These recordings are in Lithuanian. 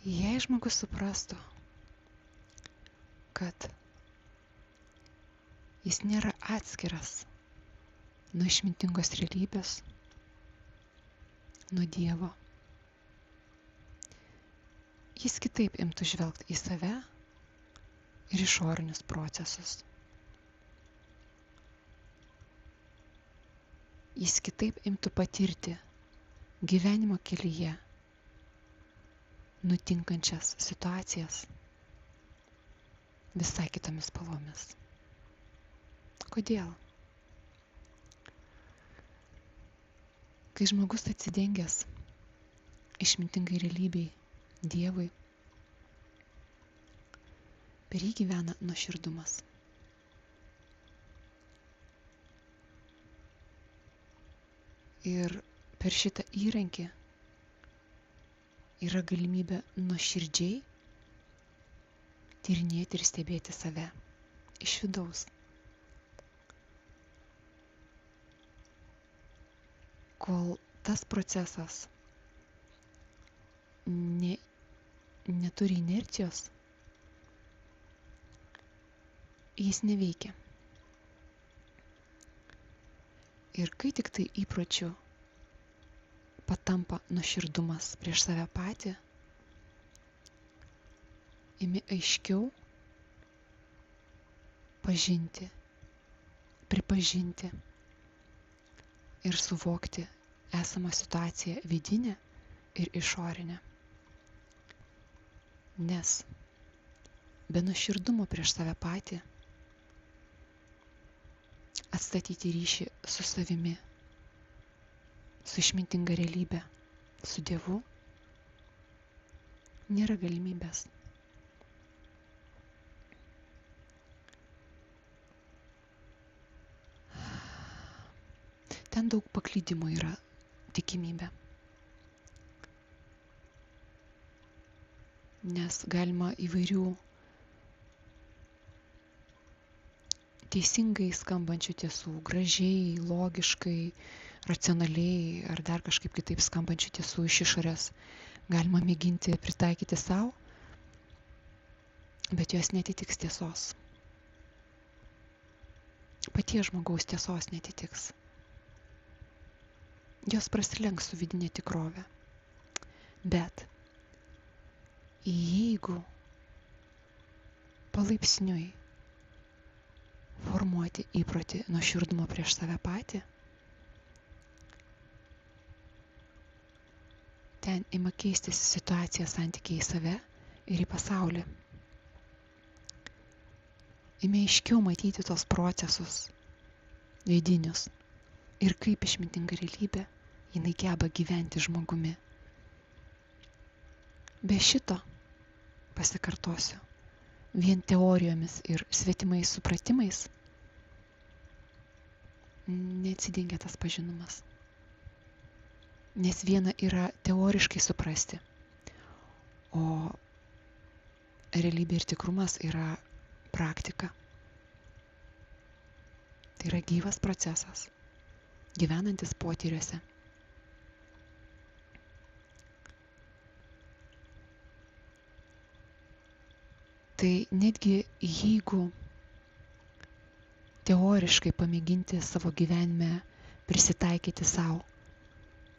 Jei žmogus suprastų, kad jis nėra atskiras nuo išmintingos realybės, nuo Dievo, jis kitaip imtų žvelgti į save ir išorinius procesus. Jis kitaip imtų patirti gyvenimo kelyje nutinkančias situacijas visai kitomis spalvomis. Kodėl? Kai žmogus atsidengęs išmintingai realybei, Dievui, per jį gyvena nuoširdumas. Ir per šitą įrankį yra galimybė nuoširdžiai tyrinėti ir stebėti save iš vidaus. Kol tas procesas neturi inercijos, jis neveikia. Ir kai tik tai įpročiu patampa nuoširdumas prieš save patį, imi aiškiau pažinti, pripažinti ir suvokti esamą situaciją vidinę ir išorinę. Nes be nuoširdumo prieš save patį atstatyti ryšį su savimi, su išmintinga realybe, su Dievu, nėra galimybės. Ten daug paklydimų yra tikimybė. Nes galima įvairių teisingai skambančių tiesų, gražiai, logiškai, racionaliai ar dar kažkaip kitaip skambančių tiesų iš išorės galima mėginti pritaikyti savo, bet jos netitiks tiesos. Paties žmogaus tiesos netitiks. Jos prasilenks su vidinė tikrovė. Bet jeigu palaipsniui formuoti įprotį nuoširdumo prieš save patį, ten ima keistis situacija, santykiai į save ir į pasaulį. Imi aiškiau matyti tos procesus vidinius ir kaip išmintinga realybė jinai geba gyventi žmogumi. Be šito, pasikartosiu, vien teorijomis ir svetimais supratimais neatsidengia tas pažinumas. Nes viena yra teoriškai suprasti, o realybė ir tikrumas yra praktika. Tai yra gyvas procesas, gyvenantis potyriuose. Tai netgi jeigu teoriškai pamėginti savo gyvenime prisitaikyti savo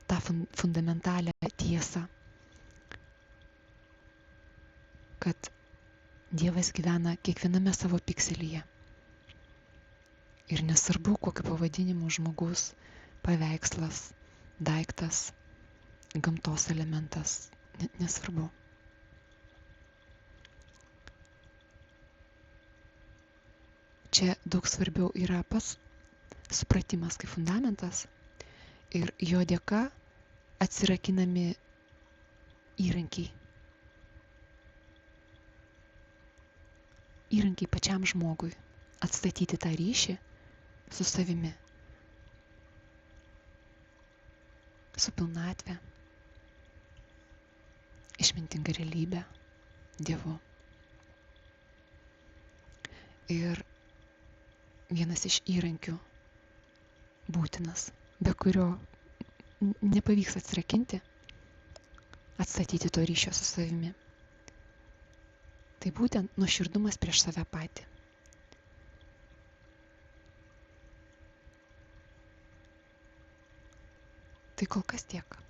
tą fundamentalią tiesą, kad Dievas gyvena kiekviename savo pikselyje. Ir nesvarbu, kokiu pavadinimu žmogus, paveikslas, daiktas, gamtos elementas, nesvarbu. Čia daug svarbiau yra pats supratimas kaip fundamentas ir jo dėka atsirakinami įrankiai. Įrankiai pačiam žmogui atstatyti tą ryšį su savimi, su pilnatve, išmintinga realybė, Dievu. Ir vienas iš įrankių būtinas, be kurio nepavyks atsirakinti, atstatyti to ryšio su savimi, Tai būtent nuoširdumas prieš save patį. Tai kol kas tiek.